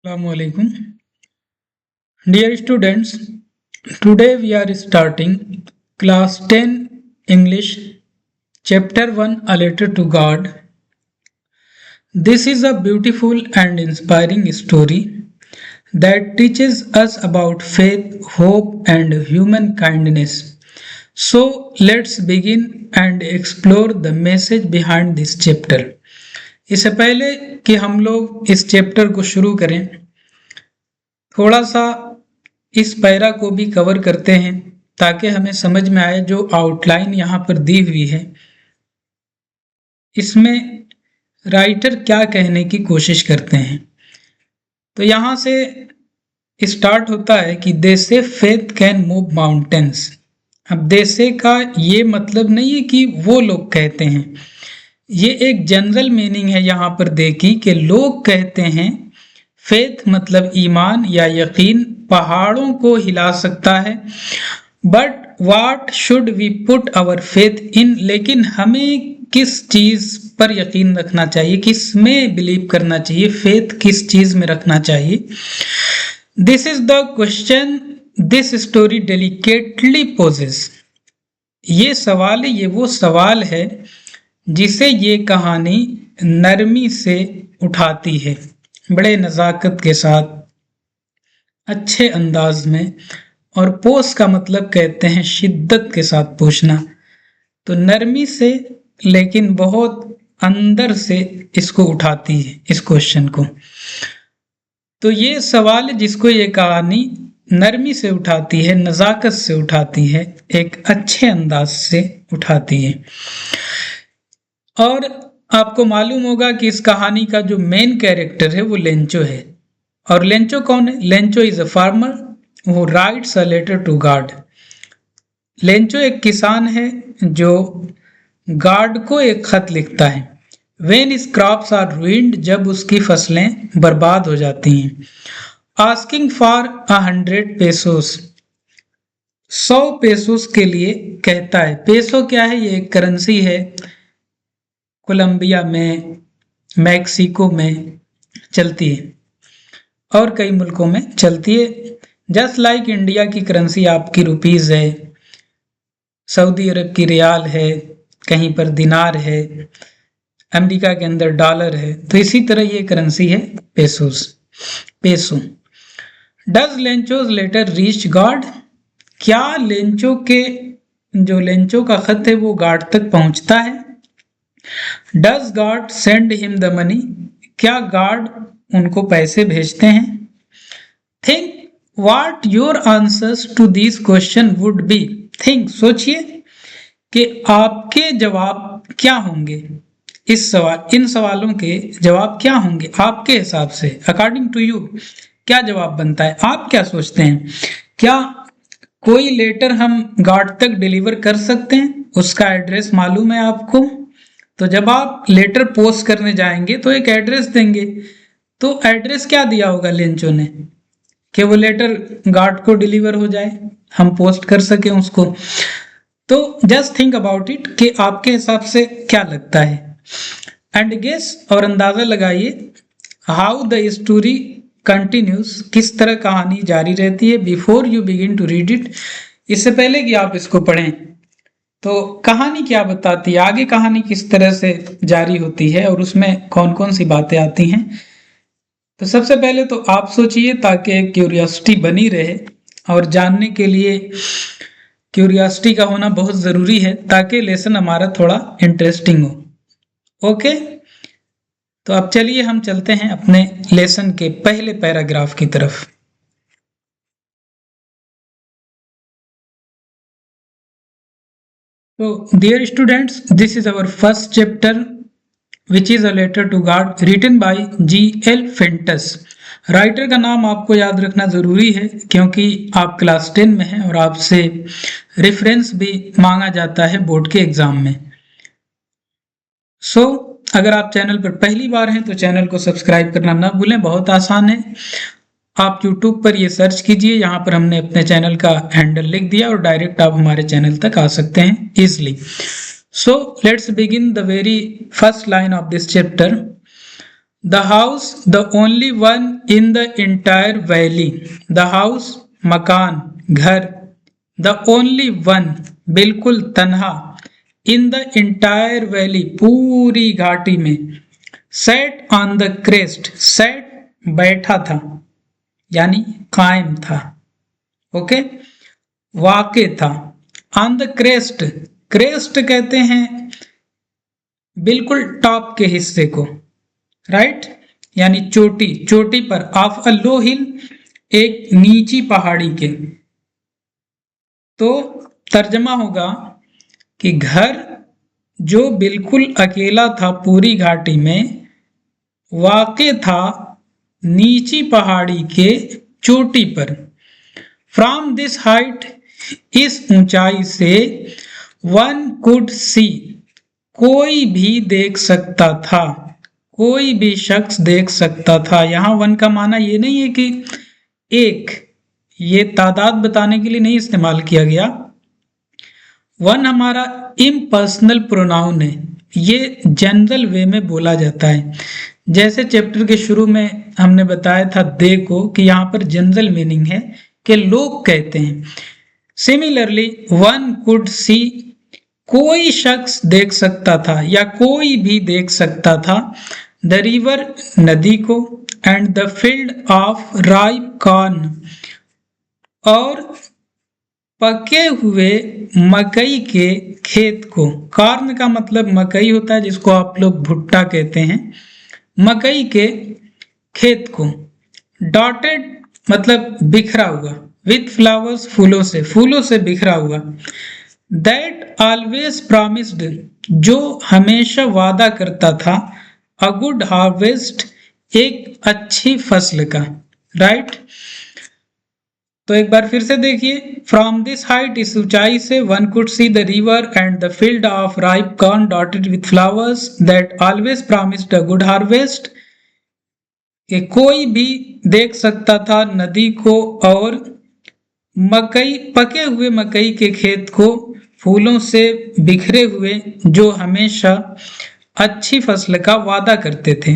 Assalamualaikum. Dear students, today we are starting class 10 English chapter 1 A Letter to God. This is a beautiful and inspiring story that teaches us about faith, hope and human kindness. So let's begin and explore the message behind this chapter. इससे पहले कि हम लोग इस chapter को शुरू करें, थोड़ा सा इस पैरा को भी कवर करते हैं ताकि हमें समझ में आए जो आउटलाइन यहाँ पर दी हुई है इसमें राइटर क्या कहने की कोशिश करते हैं। तो यहाँ से स्टार्ट होता है कि दे से फेथ कैन मूव माउंटेन्स। अब दे से का ये मतलब नहीं है कि वो लोग कहते हैं, ये एक जनरल मीनिंग है यहाँ पर देखी कि लोग कहते हैं फेथ मतलब ईमान या यकीन पहाड़ों को हिला सकता है। But what should we put our faith in, लेकिन हमें किस चीज पर यकीन रखना चाहिए, किस में बिलीव करना चाहिए, फेथ किस चीज में रखना चाहिए। This is the question this story delicately poses. ये सवाल है, ये वो सवाल है जिसे ये कहानी नरमी से उठाती है, बड़े नज़ाकत के साथ, अच्छे अंदाज में। और पोस का मतलब कहते हैं शिद्दत के साथ पूछना, तो नरमी से लेकिन बहुत अंदर से इसको उठाती है, इस क्वेश्चन को। तो ये सवाल जिसको ये कहानी नरमी से उठाती है, नज़ाकत से उठाती है, एक अच्छे अंदाज से उठाती है। और आपको मालूम होगा कि इस कहानी का जो मेन कैरेक्टर है वो लेंचो है। और लेंचो कौन है? लेंचो इज अ फार्मर, वो writes a letter to God. Lencho एक किसान है जो गॉड को एक खत लिखता है। When his crops are ruined, जब उसकी फसलें बर्बाद हो जाती हैं। आस्किंग फॉर 100 पेसोस, 100 पेसोस के लिए कहता है। पेसो क्या है? ये एक करेंसी है, कोलंबिया में, मैक्सिको में चलती है और कई मुल्कों में चलती है। जस्ट लाइक इंडिया की करेंसी आपकी रुपीस है, सऊदी अरब की रियाल है, कहीं पर दिनार है, अमेरिका के अंदर डॉलर है, तो इसी तरह ये करेंसी है pesos, peso. Does Lencho's letter reach God, क्या लेंचो के जो लेंचो का खत है वो गॉड तक पहुंचता है। Does God send him the money, क्या गॉड उनको पैसे भेजते हैं। Think what your answers to this question would be, think सोचिए कि आपके जवाब क्या होंगे, इस सवाल, इन सवालों के जवाब क्या होंगे आपके हिसाब से। अकॉर्डिंग टू यू क्या जवाब बनता है, आप क्या सोचते हैं? क्या कोई लेटर हम गॉड तक डिलीवर कर सकते हैं? उसका एड्रेस मालूम है आपको, तो जब आप लेटर पोस्ट करने जाएंगे तो एक एड्रेस देंगे। तो एड्रेस क्या दिया होगा लेंचो ने कि वो लेटर गॉड को डिलीवर हो जाए, हम पोस्ट कर सके उसको। तो जस्ट थिंक अबाउट इट कि आपके हिसाब से क्या लगता है, एंड गेस, और अंदाजा लगाइए हाउ द स्टोरी कंटिन्यूज, किस तरह कहानी जारी रहती है। Before you begin to read it, इससे पहले कि आप इसको पढ़ें, तो कहानी क्या बताती है, आगे कहानी किस तरह से जारी होती है और उसमें कौन कौन सी बातें आती हैं। तो सबसे पहले तो आप सोचिए, ताकि एक क्यूरियोसिटी बनी रहे, और जानने के लिए क्यूरियोसिटी का होना बहुत ज़रूरी है ताकि लेसन हमारा थोड़ा इंटरेस्टिंग हो। ओके, तो अब चलिए हम चलते हैं अपने लेसन के पहले पैराग्राफ की तरफ। So, dear students, this is our first chapter, which is a letter to God, written by G.L. Fentus. Writer का नाम आपको याद रखना ज़रूरी है क्योंकि आप क्लास 10 में हैं और आपसे रेफरेंस भी मांगा जाता है बोर्ड के एग्ज़ाम में। अगर आप चैनल पर पहली बार हैं तो चैनल को सब्सक्राइब करना ना भूलें, बहुत आसान है। आप YouTube पर ये सर्च कीजिए, यहाँ पर हमने अपने चैनल का हैंडल लिख दिया और डायरेक्ट आप हमारे चैनल तक आ सकते हैं easily. So let's begin the very first line of this chapter. The house the only one in the entire valley, the house मकान घर, द ओनली वन बिल्कुल तन्हा, इन द इंटायर वैली पूरी घाटी में, set on the crest, set बैठा था यानी कायम था, ओके, वाक़े था, ऑन द क्रेस्ट, क्रेस्ट कहते हैं बिल्कुल टॉप के हिस्से को, राइट, यानी चोटी, चोटी पर, ऑफ अ लो हिल, एक नीची पहाड़ी के। तो तर्जमा होगा कि घर जो बिल्कुल अकेला था पूरी घाटी में, वाक़े था नीची पहाड़ी के चोटी पर। फ्रॉम दिस हाइट, इस ऊंचाई से, वन कुड सी, कोई भी देख सकता था, कोई भी शख्स देख सकता था। यहां वन का माना ये नहीं है कि एक, ये तादाद बताने के लिए नहीं इस्तेमाल किया गया। वन हमारा इम्पर्सनल प्रोनाउन है, ये जनरल वे में बोला जाता है। जैसे चैप्टर के शुरू में हमने बताया था दे को, कि यहाँ पर जनरल मीनिंग है कि लोग कहते हैं। सिमिलरली वन कुड सी, कोई शख्स देख सकता था या कोई भी देख सकता था, द रिवर नदी को, and the field of ripe corn, और पके हुए मकई के खेत को। कॉर्न का मतलब मकई होता है, जिसको आप लोग भुट्टा कहते हैं, मकई के खेत को। डॉटेड मतलब बिखरा हुआ, विथ फ्लावर्स फूलों से, फूलों से बिखरा हुआ। दैट ऑलवेज प्रॉमिस्ड, जो हमेशा वादा करता था, अ गुड हार्वेस्ट, एक अच्छी फसल का, राइट। तो एक बार फिर से देखिए, फ्रॉम दिस हाइट, इस ऊंचाई से, one could see the river and the field of ripe corn dotted with flowers that always promised a good harvest, कि कोई भी देख सकता था नदी को और मकई, पके हुए मकई के खेत को, फूलों से बिखरे हुए, जो हमेशा अच्छी फसल का वादा करते थे।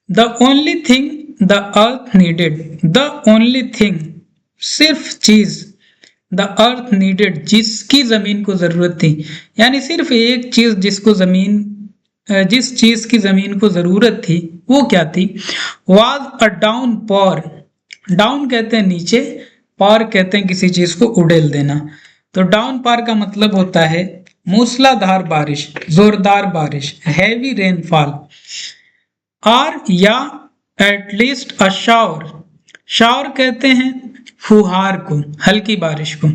The only thing the earth needed, the only thing सिर्फ चीज, द अर्थ नीडेड जिसकी जमीन को जरूरत थी, यानी सिर्फ एक चीज जिसको जमीन, जिस चीज की जमीन को जरूरत थी वो क्या थी, वाज अ डाउन पॉर, डाउन कहते हैं नीचे, पॉर कहते हैं किसी चीज को उड़ेल देना। तो डाउन पॉर का मतलब होता है मूसलाधार बारिश, जोरदार बारिश, हैवी रेनफॉल, और या एटलीस्ट अ शावर, शावर कहते हैं फुहार को, हल्की बारिश को।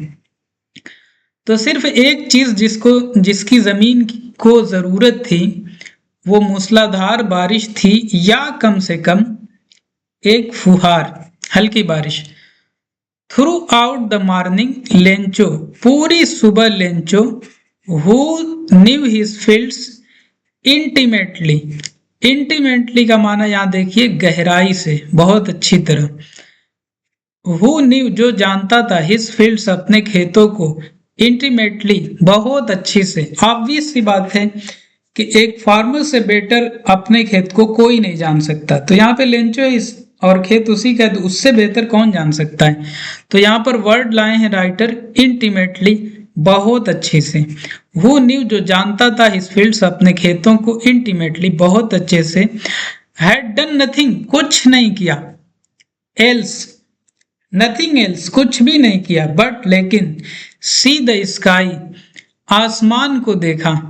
तो सिर्फ एक चीज जिसकी जमीन को जरूरत थी वो मूसलाधार बारिश थी, या कम से कम एक फुहार, हल्की बारिश। Through out the morning Lencho, पूरी सुबह Lencho, who knew his fields intimately, intimately का माना यहां देखिए गहराई से, बहुत अच्छी तरह। हु न्यू जो जानता था, हिज फील्ड्स अपने खेतों को, इंटीमेटली बहुत अच्छी से। ऑब्वियस सी बात है कि एक फार्मर से बेटर अपने खेत को कोई नहीं जान सकता। तो यहाँ पे लेंचो इस और खेत उसी का, उससे बेहतर कौन जान सकता है। तो यहाँ पर वर्ड लाए हैं राइटर इंटीमेटली, बहुत अच्छे से। वो न्यू जो जानता था, हिज फील्ड्स अपने खेतों को, इंटीमेटली बहुत अच्छे से। हैड डन नथिंग कुछ नहीं किया, एल्स नथिंग एल्स कुछ भी नहीं किया, बट लेकिन, सी द स्काई आसमान को देखा,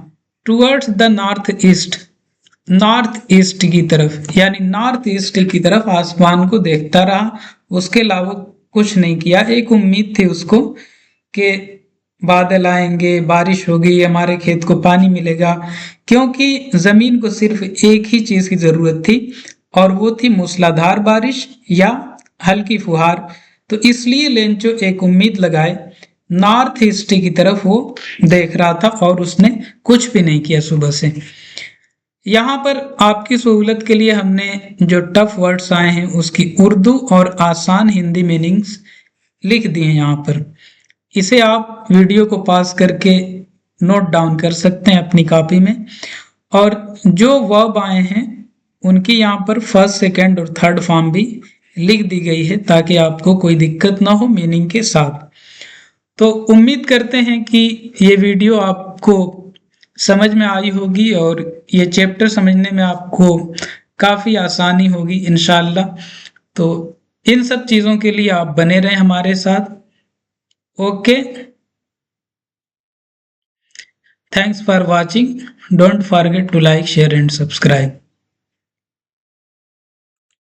towards the north east, north east की तरफ, यानी नॉर्थ ईस्ट की तरफ आसमान को देखता रहा, उसके अलावा कुछ नहीं किया। एक उम्मीद थी उसको कि बादल आएंगे, बारिश होगी, हमारे खेत को पानी मिलेगा, क्योंकि जमीन को सिर्फ एक ही चीज की जरूरत थी और वो थी मूसलाधार बारिश या हल्की फुहार। तो इसलिए लेंचो एक उम्मीद लगाए, नॉर्थ ईस्ट की तरफ वो देख रहा था और उसने कुछ भी नहीं किया सुबह से। यहाँ पर आपकी सहूलत के लिए हमने जो टफ वर्ड्स आए हैं उसकी उर्दू और आसान हिंदी मीनिंग्स लिख दिए हैं यहाँ पर। इसे आप वीडियो को पॉज करके नोट डाउन कर सकते हैं अपनी कॉपी में, और जो वर्ब आए हैं उनकी यहाँ पर फर्स्ट, सेकंड और थर्ड फॉर्म भी लिख दी गई है ताकि आपको कोई दिक्कत ना हो मीनिंग के साथ। तो उम्मीद करते हैं कि ये वीडियो आपको समझ में आई होगी और ये चैप्टर समझने में आपको काफ़ी आसानी होगी इंशाल्लाह। तो इन सब चीज़ों के लिए आप बने रहें हमारे साथ। Okay, thanks for watching. Don't forget to like, share and subscribe.